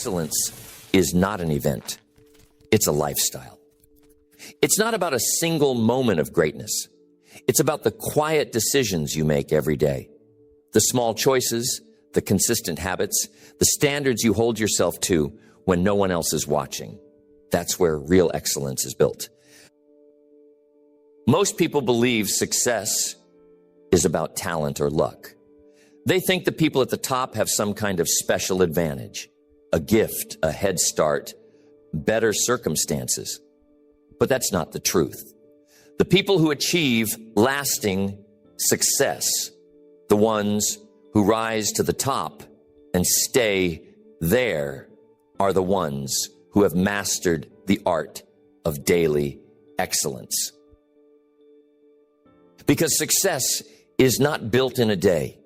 Excellence is not an event. It's a lifestyle. It's not about a single moment of greatness. It's about the quiet decisions you make every day. The small choices, the consistent habits, the standards you hold yourself to when no one else is watching. That's where real excellence is built. Most people believe success is about talent or luck. They think the people at the top have some kind of special advantage, a gift, a head start, better circumstances. But that's not the truth. The people who achieve lasting success, the ones who rise to the top and stay there, are the ones who have mastered the art of daily excellence. Because success is not built in a day.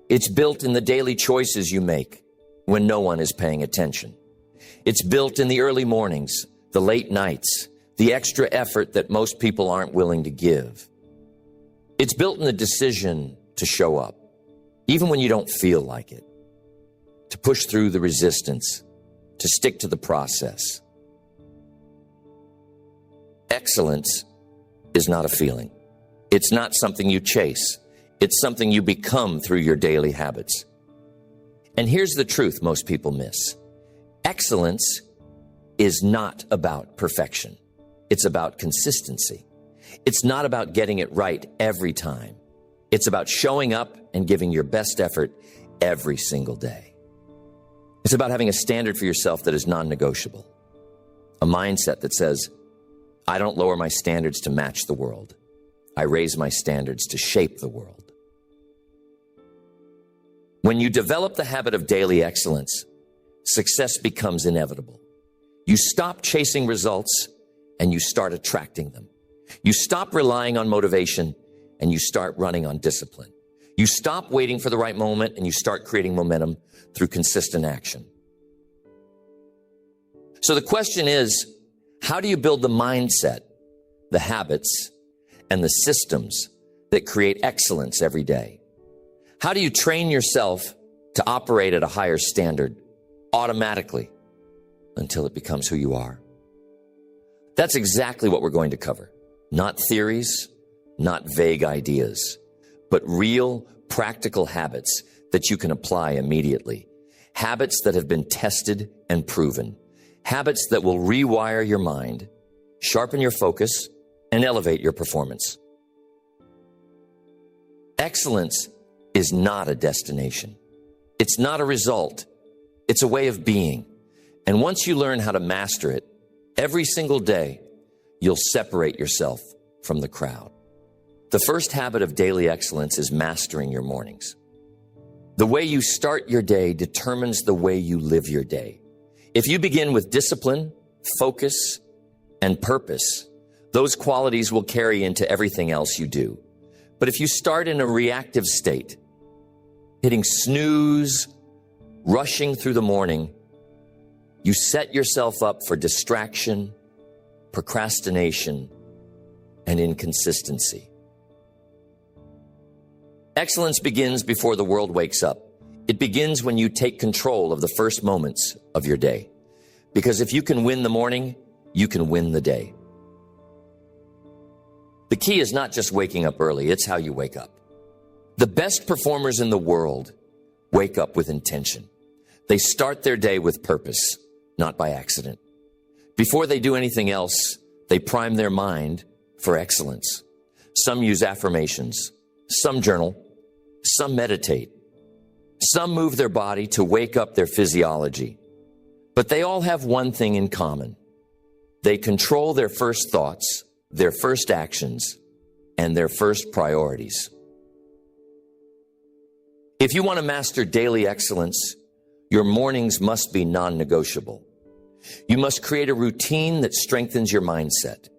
It's built in the daily choices you make when no one is paying attention. It's built in the early mornings, the late nights, the extra effort that most people aren't willing to give. It's built in the decision to show up, even when you don't feel like it, to push through the resistance, to stick to the process. Excellence is not a feeling. It's not something you chase. It's something you become through your daily habits. And here's the truth most people miss. Excellence is not about perfection. It's about consistency. It's not about getting it right every time. It's about showing up and giving your best effort every single day. It's about having a standard for yourself that is non-negotiable. A mindset that says, I don't lower my standards to match the world. I raise my standards to shape the world. When you develop the habit of daily excellence, success becomes inevitable. You stop chasing results and you start attracting them. You stop relying on motivation and you start running on discipline. You stop waiting for the right moment and you start creating momentum through consistent action. So the question is, how do you build the mindset, the habits, and the systems that create excellence every day? How do you train yourself to operate at a higher standard automatically until it becomes who you are? That's exactly what we're going to cover. Not theories, not vague ideas, but real practical habits that you can apply immediately. Habits that have been tested and proven. Habits that will rewire your mind, sharpen your focus, and elevate your performance. Excellence is not a destination. It's not a result. It's a way of being. And once you learn how to master it, every single day, you'll separate yourself from the crowd. The first habit of daily excellence is mastering your mornings. The way you start your day determines the way you live your day. If you begin with discipline, focus, and purpose, those qualities will carry into everything else you do. But if you start in a reactive state, hitting snooze, rushing through the morning, you set yourself up for distraction, procrastination, and inconsistency. Excellence begins before the world wakes up. It begins when you take control of the first moments of your day. Because if you can win the morning, you can win the day. The key is not just waking up early, it's how you wake up. The best performers in the world wake up with intention. They start their day with purpose, not by accident. Before they do anything else, they prime their mind for excellence. Some use affirmations, some journal, some meditate, some move their body to wake up their physiology. But they all have one thing in common. They control their first thoughts, their first actions, and their first priorities. If you want to master daily excellence, your mornings must be non-negotiable. You must create a routine that strengthens your mindset,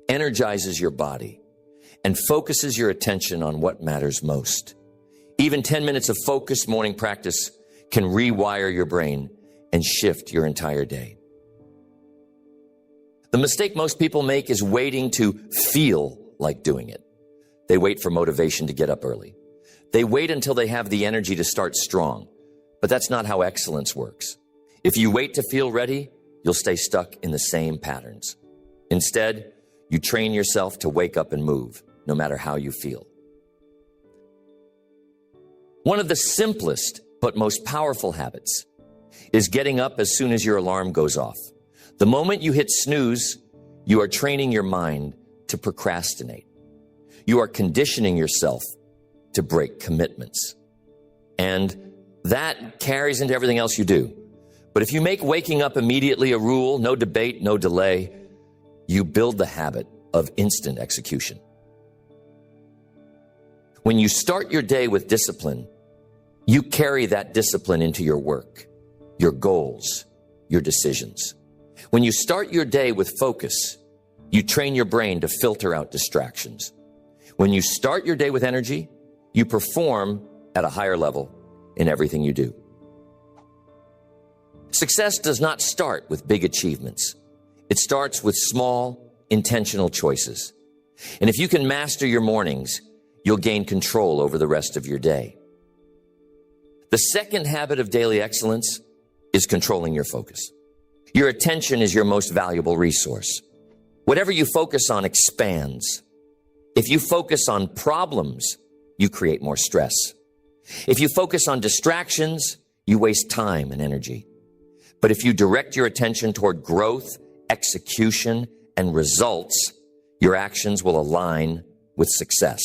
energizes your body, and focuses your attention on what matters most. Even 10 minutes of focused morning practice can rewire your brain and shift your entire day. The mistake most people make is waiting to feel like doing it. They wait for motivation to get up early. They wait until they have the energy to start strong. But that's not how excellence works. If you wait to feel ready, you'll stay stuck in the same patterns. Instead, you train yourself to wake up and move, no matter how you feel. One of the simplest but most powerful habits is getting up as soon as your alarm goes off. The moment you hit snooze, you are training your mind to procrastinate. You are conditioning yourself to break commitments. And that carries into everything else you do. But if you make waking up immediately a rule, no debate, no delay, you build the habit of instant execution. When you start your day with discipline, you carry that discipline into your work, your goals, your decisions. When you start your day with focus, you train your brain to filter out distractions. When you start your day with energy, you perform at a higher level in everything you do. Success does not start with big achievements. It starts with small, intentional choices. And if you can master your mornings, you'll gain control over the rest of your day. The second habit of daily excellence is controlling your focus. Your attention is your most valuable resource. Whatever you focus on expands. If you focus on problems, you create more stress. If you focus on distractions, you waste time and energy. But if you direct your attention toward growth, execution, and results, your actions will align with success.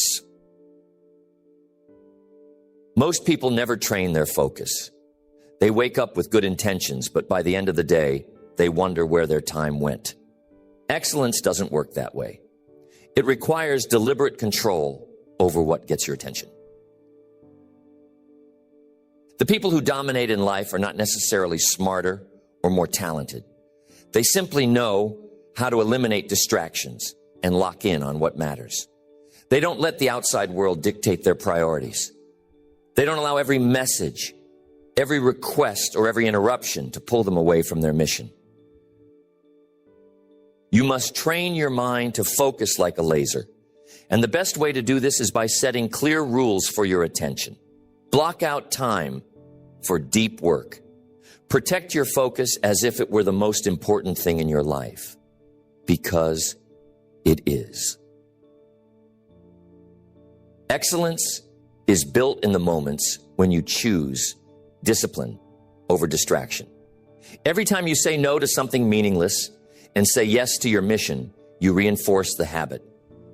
Most people never train their focus. They wake up with good intentions, but by the end of the day, they wonder where their time went. Excellence doesn't work that way. It requires deliberate control over what gets your attention. The people who dominate in life are not necessarily smarter or more talented. They simply know how to eliminate distractions and lock in on what matters. They don't let the outside world dictate their priorities. They don't allow every message, every request, or every interruption to pull them away from their mission. You must train your mind to focus like a laser. And the best way to do this is by setting clear rules for your attention. Block out time for deep work. Protect your focus as if it were the most important thing in your life, because it is. Excellence is built in the moments when you choose discipline over distraction. Every time you say no to something meaningless and say yes to your mission, you reinforce the habit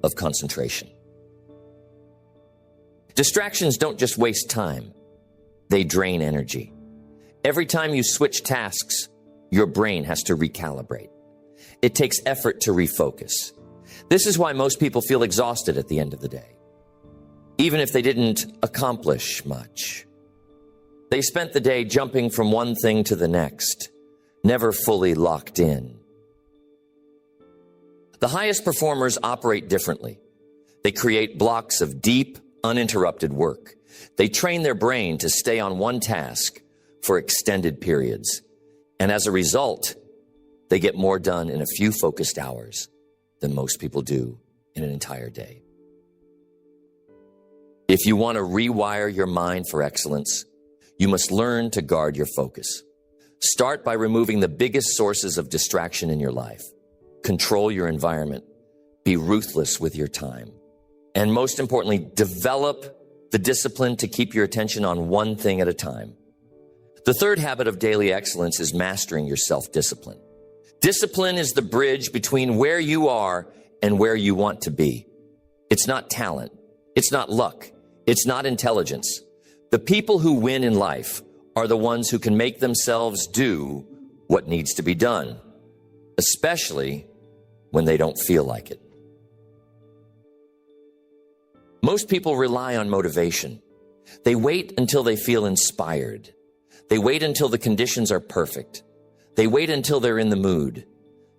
of concentration. Distractions don't just waste time, they drain energy. Every time you switch tasks, your brain has to recalibrate. It takes effort to refocus. This is why most people feel exhausted at the end of the day, even if they didn't accomplish much. They spent the day jumping from one thing to the next, never fully locked in. The highest performers operate differently. They create blocks of deep, uninterrupted work. They train their brain to stay on one task for extended periods. And as a result, they get more done in a few focused hours than most people do in an entire day. If you want to rewire your mind for excellence, you must learn to guard your focus. Start by removing the biggest sources of distraction in your life. Control your environment. Be ruthless with your time. And most importantly, develop the discipline to keep your attention on one thing at a time. The third habit of daily excellence is mastering your self-discipline. Discipline is the bridge between where you are and where you want to be. It's not talent. It's not luck. It's not intelligence. The people who win in life are the ones who can make themselves do what needs to be done, especially when they don't feel like it. Most people rely on motivation. They wait until they feel inspired. They wait until the conditions are perfect. They wait until they're in the mood.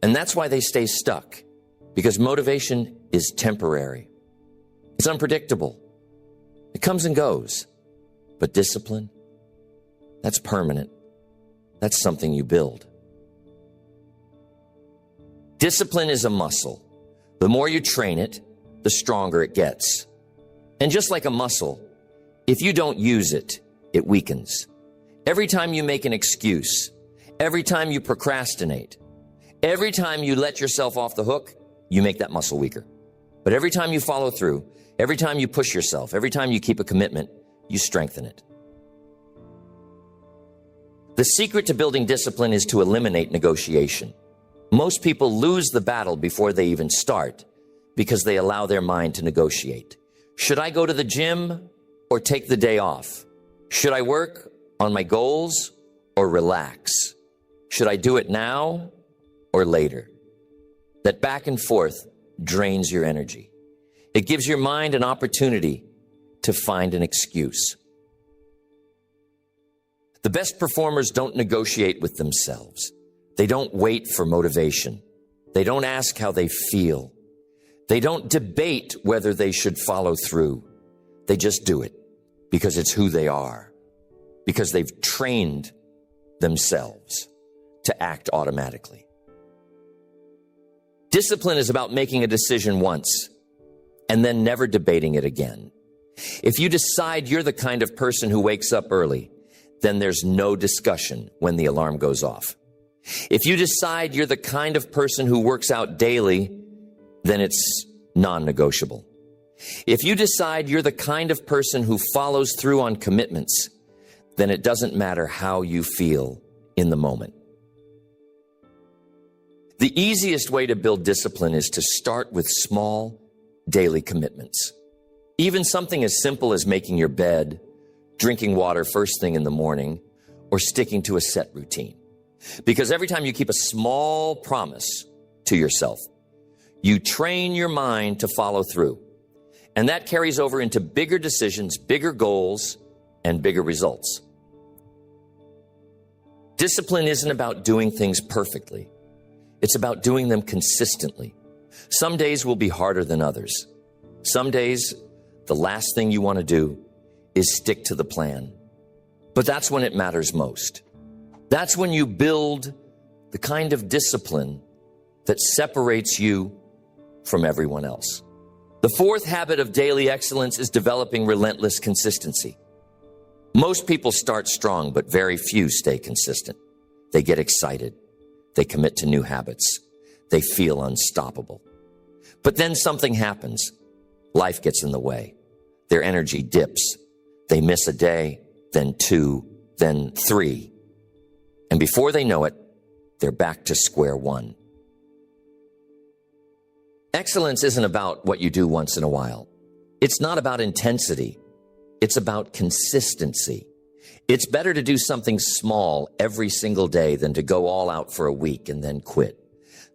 And that's why they stay stuck, because motivation is temporary. It's unpredictable. It comes and goes. But discipline, that's permanent. That's something you build. Discipline is a muscle. The more you train it, the stronger it gets. And just like a muscle, if you don't use it, it weakens. Every time you make an excuse, Every time you procrastinate, every time you let yourself off the hook, you make that muscle weaker. But every time you follow through, every time you push yourself, every time you keep a commitment, you strengthen it. The secret to building discipline is to eliminate negotiation. Most people lose the battle before they even start because they allow their mind to negotiate. Should I go to the gym or take the day off? Should I work on my goals or relax? Should I do it now or later? That back and forth drains your energy. It gives your mind an opportunity to find an excuse. The best performers don't negotiate with themselves. They don't wait for motivation. They don't ask how they feel. They don't debate whether they should follow through. They just do it because it's who they are, because they've trained themselves to act automatically. Discipline is about making a decision once and then never debating it again. If you decide you're the kind of person who wakes up early, then there's no discussion when the alarm goes off. If you decide you're the kind of person who works out daily, then it's non-negotiable. If you decide you're the kind of person who follows through on commitments, then it doesn't matter how you feel in the moment. The easiest way to build discipline is to start with small daily commitments. Even something as simple as making your bed, drinking water first thing in the morning, or sticking to a set routine. Because every time you keep a small promise to yourself, you train your mind to follow through. And that carries over into bigger decisions, bigger goals, and bigger results. Discipline isn't about doing things perfectly. It's about doing them consistently. Some days will be harder than others. Some days, the last thing you want to do is stick to the plan. But that's when it matters most. That's when you build the kind of discipline that separates you from everyone else. The fourth habit of daily excellence is developing relentless consistency. Most people start strong, but very few stay consistent. They get excited. They commit to new habits. They feel unstoppable. But then something happens. Life gets in the way. Their energy dips. They miss a day, then two, then three. And before they know it, they're back to square one. Excellence isn't about what you do once in a while. It's not about intensity. It's about consistency. It's better to do something small every single day than to go all out for a week and then quit.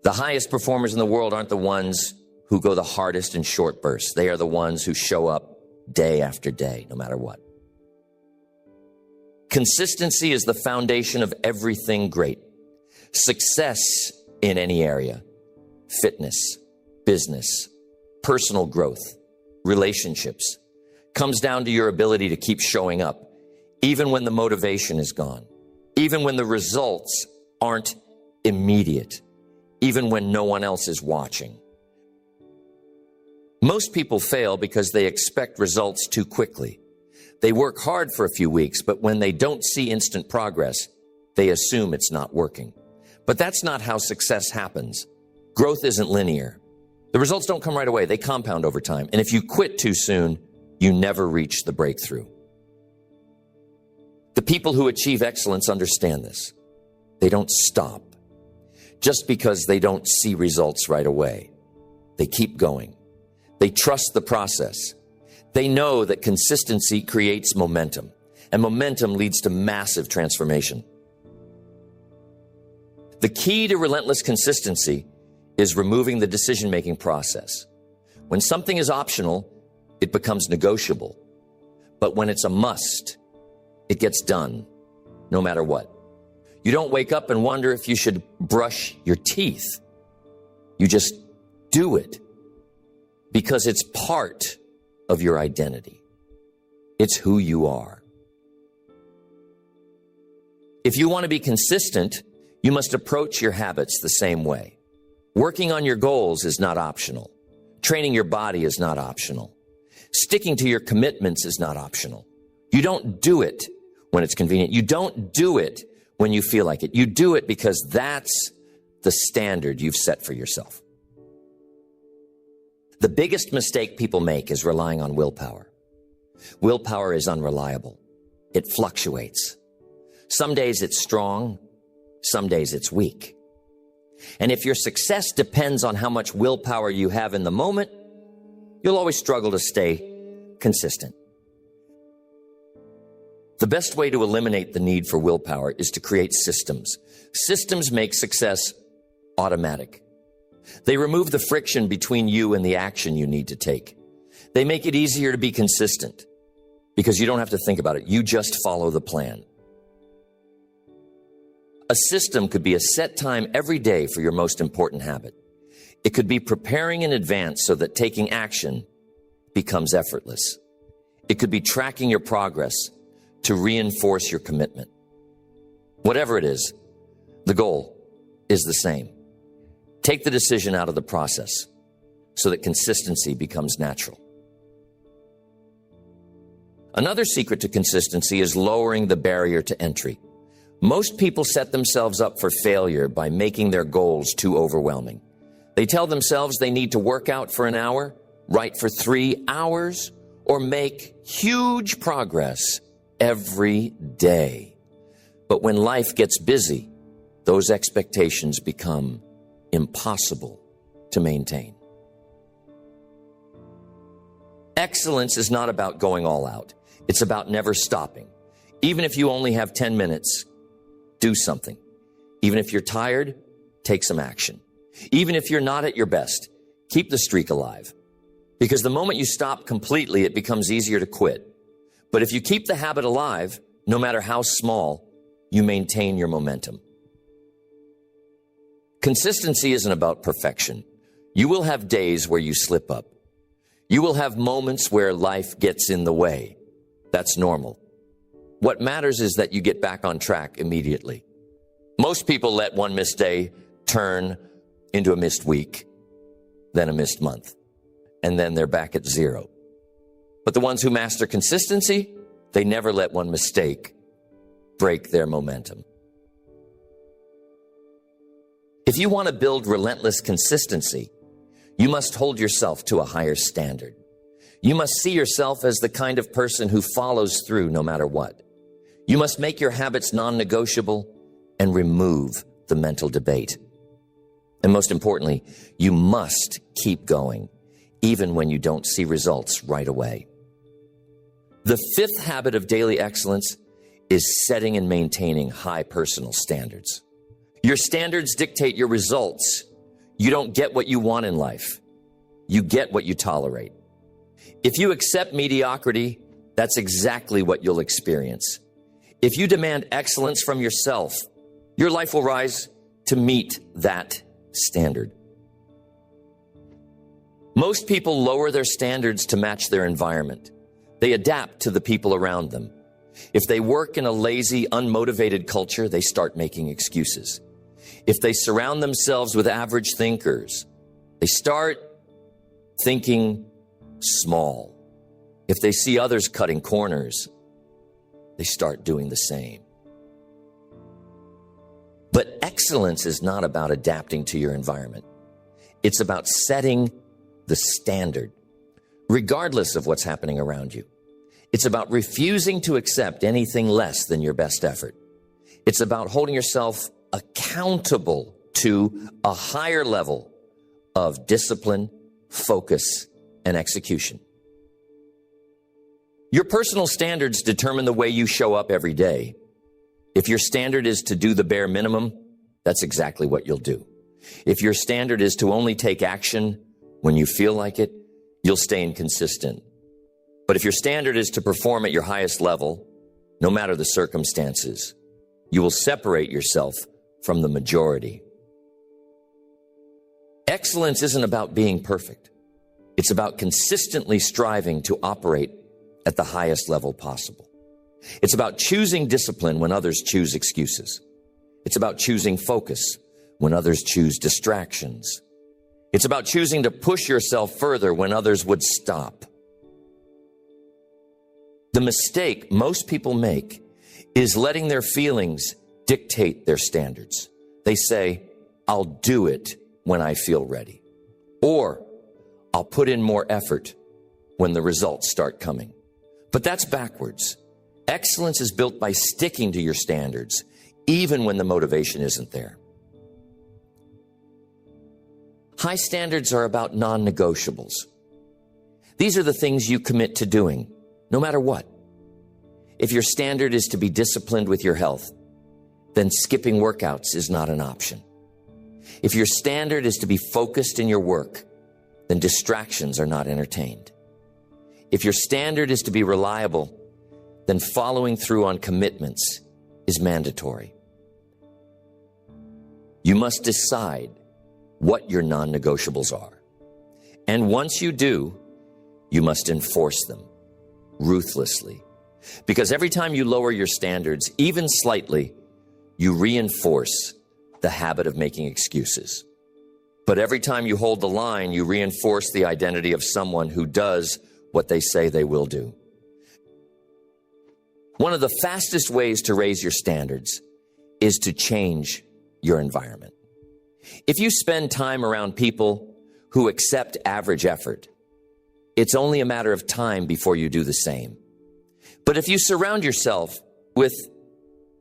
The highest performers in the world aren't the ones who go the hardest in short bursts. They are the ones who show up day after day, no matter what. Consistency is the foundation of everything great. Success in any area, fitness, business, personal growth, relationships, comes down to your ability to keep showing up, even when the motivation is gone, even when the results aren't immediate, even when no one else is watching. Most people fail because they expect results too quickly. They work hard for a few weeks, but when they don't see instant progress, they assume it's not working. But that's not how success happens. Growth isn't linear. The results don't come right away. They compound over time. And if you quit too soon, you never reach the breakthrough. The people who achieve excellence understand this. They don't stop just because they don't see results right away. They keep going. They trust the process. They know that consistency creates momentum, and momentum leads to massive transformation. The key to relentless consistency is removing the decision-making process. When something is optional, it becomes negotiable. But when it's a must, it gets done, no matter what. You don't wake up and wonder if you should brush your teeth. You just do it because it's part of your identity. It's who you are. If you want to be consistent, you must approach your habits the same way. Working on your goals is not optional. Training your body is not optional. Sticking to your commitments is not optional. You don't do it when it's convenient. You don't do it when you feel like it. You do it because that's the standard you've set for yourself. The biggest mistake people make is relying on willpower. Willpower is unreliable. It fluctuates. Some days it's strong, some days it's weak. And if your success depends on how much willpower you have in the moment, you'll always struggle to stay consistent. The best way to eliminate the need for willpower is to create systems. Systems make success automatic. They remove the friction between you and the action you need to take. They make it easier to be consistent because you don't have to think about it. You just follow the plan. A system could be a set time every day for your most important habit. It could be preparing in advance so that taking action becomes effortless. It could be tracking your progress to reinforce your commitment. Whatever it is, the goal is the same. Take the decision out of the process so that consistency becomes natural. Another secret to consistency is lowering the barrier to entry. Most people set themselves up for failure by making their goals too overwhelming. They tell themselves they need to work out for an hour, write for 3 hours, or make huge progress every day. But when life gets busy, those expectations become impossible to maintain. Excellence is not about going all out. It's about never stopping. Even if you only have 10 minutes, do something. Even if you're tired, take some action. Even if you're not at your best, keep the streak alive. Because the moment you stop completely, it becomes easier to quit. But if you keep the habit alive, no matter how small, you maintain your momentum. Consistency isn't about perfection. You will have days where you slip up. You will have moments where life gets in the way. That's normal. What matters is that you get back on track immediately. Most people let one missed day turn into a missed week, then a missed month, and then they're back at zero. But the ones who master consistency, they never let one mistake break their momentum. If you want to build relentless consistency, you must hold yourself to a higher standard. You must see yourself as the kind of person who follows through no matter what. You must make your habits non-negotiable and remove the mental debate. And most importantly, you must keep going, even when you don't see results right away. The fifth habit of daily excellence is setting and maintaining high personal standards. Your standards dictate your results. You don't get what you want in life. You get what you tolerate. If you accept mediocrity, that's exactly what you'll experience. If you demand excellence from yourself, your life will rise to meet that standard. Most people lower their standards to match their environment. They adapt to the people around them. If they work in a lazy, unmotivated culture, they start making excuses. If they surround themselves with average thinkers, they start thinking small. If they see others cutting corners, they start doing the same. But excellence is not about adapting to your environment. It's about setting the standard, regardless of what's happening around you. It's about refusing to accept anything less than your best effort. It's about holding yourself accountable to a higher level of discipline, focus, and execution. Your personal standards determine the way you show up every day. If your standard is to do the bare minimum, that's exactly what you'll do. If your standard is to only take action when you feel like it, you'll stay inconsistent. But if your standard is to perform at your highest level, no matter the circumstances, you will separate yourself from the majority. Excellence isn't about being perfect. It's about consistently striving to operate at the highest level possible. It's about choosing discipline when others choose excuses. It's about choosing focus when others choose distractions. It's about choosing to push yourself further when others would stop. The mistake most people make is letting their feelings dictate their standards. They say, I'll do it when I feel ready. Or I'll put in more effort when the results start coming. But that's backwards. Excellence is built by sticking to your standards, even when the motivation isn't there. High standards are about non-negotiables. These are the things you commit to doing, no matter what. If your standard is to be disciplined with your health, then skipping workouts is not an option. If your standard is to be focused in your work, then distractions are not entertained. If your standard is to be reliable, then following through on commitments is mandatory. You must decide what your non-negotiables are. And once you do, you must enforce them ruthlessly. Because every time you lower your standards, even slightly, you reinforce the habit of making excuses. But every time you hold the line, you reinforce the identity of someone who does what they say they will do. One of the fastest ways to raise your standards is to change your environment. If you spend time around people who accept average effort, it's only a matter of time before you do the same. But if you surround yourself with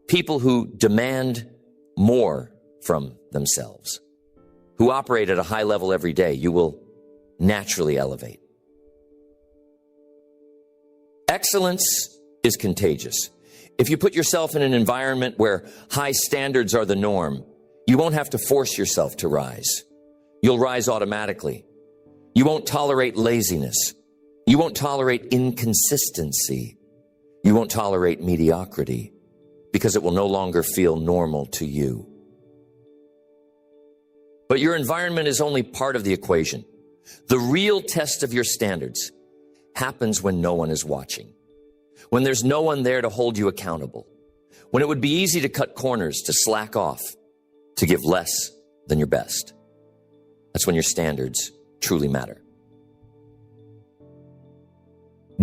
people who demand more from themselves, who operate at a high level every day, you will naturally elevate. Excellence is contagious. If you put yourself in an environment where high standards are the norm, you won't have to force yourself to rise. You'll rise automatically. You won't tolerate laziness. You won't tolerate inconsistency. You won't tolerate mediocrity because it will no longer feel normal to you. But your environment is only part of the equation. The real test of your standards happens when no one is watching, when there's no one there to hold you accountable, when it would be easy to cut corners, to slack off, to give less than your best. That's when your standards truly matter.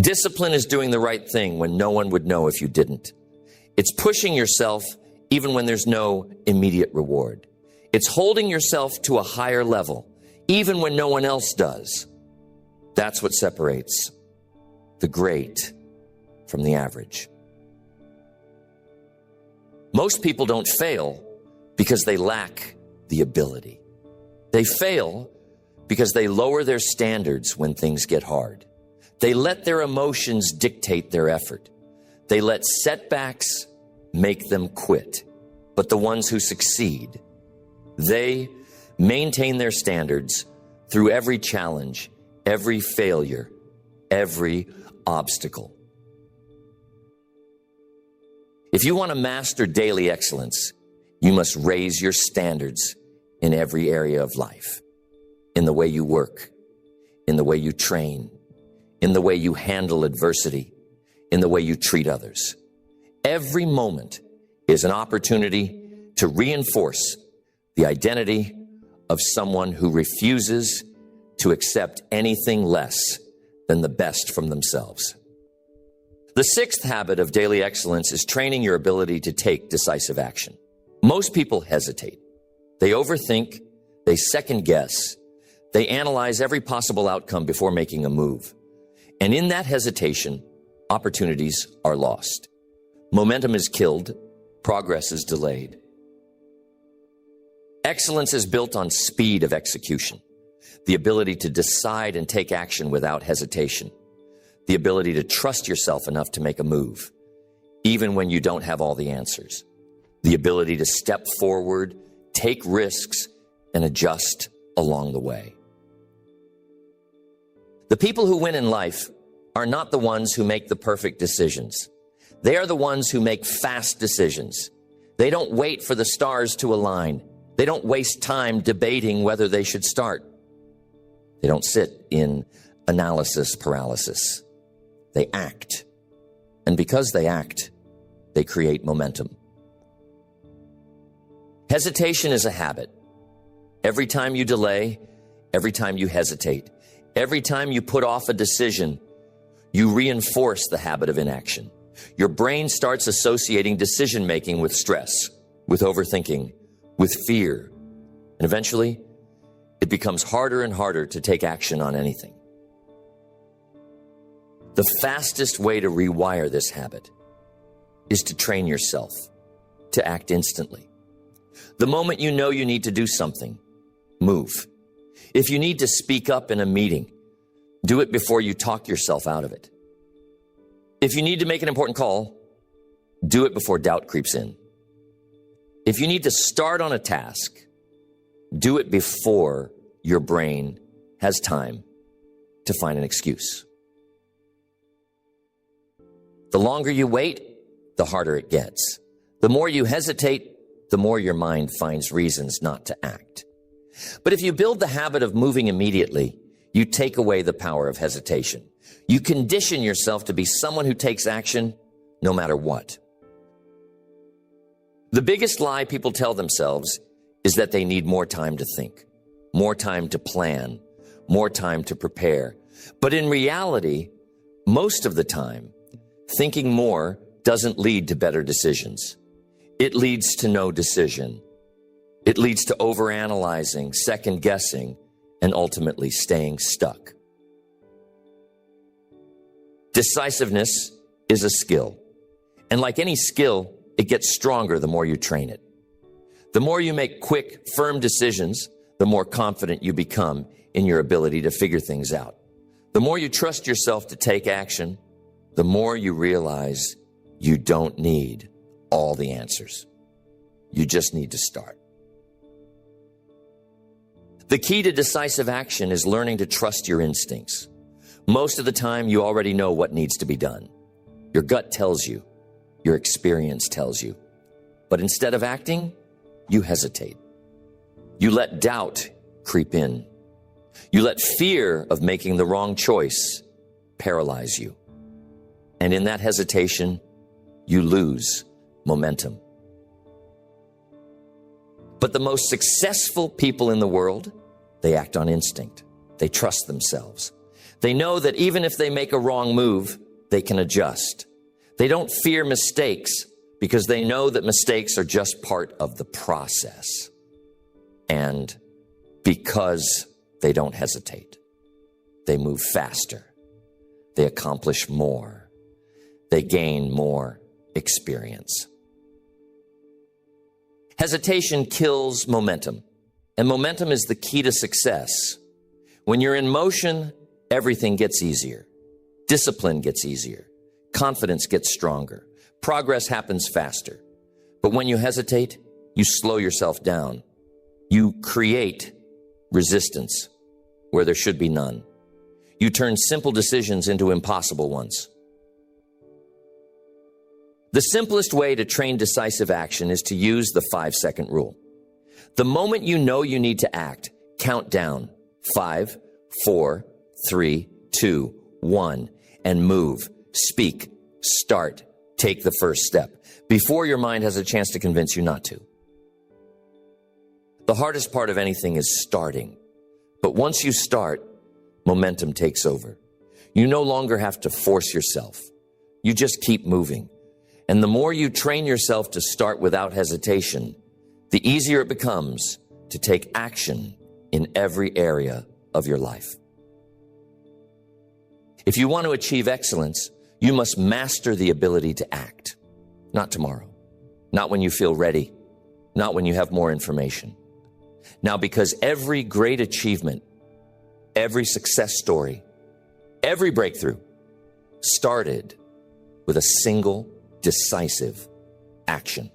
Discipline is doing the right thing when no one would know if you didn't. It's pushing yourself even when there's no immediate reward. It's holding yourself to a higher level, even when no one else does. That's what separates the great from the average. Most people don't fail because they lack the ability. They fail because they lower their standards when things get hard. They let their emotions dictate their effort. They let setbacks make them quit. But the ones who succeed, they maintain their standards through every challenge, every failure, every obstacle. If you want to master daily excellence, you must raise your standards in every area of life. In the way you work, in the way you train, in the way you handle adversity, in the way you treat others. Every moment is an opportunity to reinforce the identity of someone who refuses to accept anything less than the best from themselves. The sixth habit of daily excellence is training your ability to take decisive action. Most people hesitate. They overthink, they second guess, they analyze every possible outcome before making a move. And in that hesitation, opportunities are lost. Momentum is killed, progress is delayed. Excellence is built on speed of execution, the ability to decide and take action without hesitation, the ability to trust yourself enough to make a move, even when you don't have all the answers, the ability to step forward, take risks, and adjust along the way. The people who win in life are not the ones who make the perfect decisions. They are the ones who make fast decisions. They don't wait for the stars to align. They don't waste time debating whether they should start. They don't sit in analysis paralysis. They act. And because they act, they create momentum. Hesitation is a habit. Every time you delay, every time you hesitate, every time you put off a decision, you reinforce the habit of inaction. Your brain starts associating decision-making with stress. with overthinking, with fear, and eventually it becomes harder and harder to take action on anything. The fastest way to rewire this habit is to train yourself to act instantly. The moment you know you need to do something, move. If you need to speak up in a meeting, do it before you talk yourself out of it. If you need to make an important call, do it before doubt creeps in. If you need to start on a task, do it before your brain has time to find an excuse. The longer you wait, the harder it gets. The more you hesitate, the more your mind finds reasons not to act. But if you build the habit of moving immediately, you take away the power of hesitation. You condition yourself to be someone who takes action no matter what. The biggest lie people tell themselves is that they need more time to think, more time to plan, more time to prepare. But in reality, most of the time, thinking more doesn't lead to better decisions. It leads to no decision. It leads to overanalyzing, second-guessing, and ultimately staying stuck. Decisiveness is a skill. And like any skill, it gets stronger the more you train it. The more you make quick, firm decisions, the more confident you become in your ability to figure things out. The more you trust yourself to take action, the more you realize you don't need all the answers. You just need to start. The key to decisive action is learning to trust your instincts. Most of the time, you already know what needs to be done. Your gut tells you. Your experience tells you. But instead of acting, you hesitate. You let doubt creep in. You let fear of making the wrong choice paralyze you. And in that hesitation, you lose momentum. But the most successful people in the world, they act on instinct. They trust themselves. They know that even if they make a wrong move, they can adjust. They don't fear mistakes because they know that mistakes are just part of the process. And because they don't hesitate, they move faster. They accomplish more. They gain more experience. Hesitation kills momentum, and momentum is the key to success. When you're in motion, everything gets easier. Discipline gets easier. Confidence gets stronger. Progress happens faster. But when you hesitate, you slow yourself down. You create resistance where there should be none. You turn simple decisions into impossible ones. The simplest way to train decisive action is to use the 5-second rule. The moment you know you need to act, count down 5, 4, 3, 2, 1, and move, speak, start, take the first step before your mind has a chance to convince you not to. The hardest part of anything is starting. But once you start, momentum takes over. You no longer have to force yourself. You just keep moving. And the more you train yourself to start without hesitation, the easier it becomes to take action in every area of your life. If you want to achieve excellence, you must master the ability to act. Not tomorrow, not when you feel ready, not when you have more information. Now, because every great achievement, every success story, every breakthrough started with a single decisive action.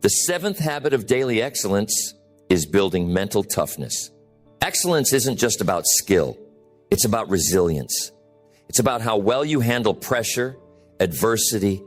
The 7th habit of daily excellence is building mental toughness. Excellence isn't just about skill. It's about resilience. It's about how well you handle pressure, adversity,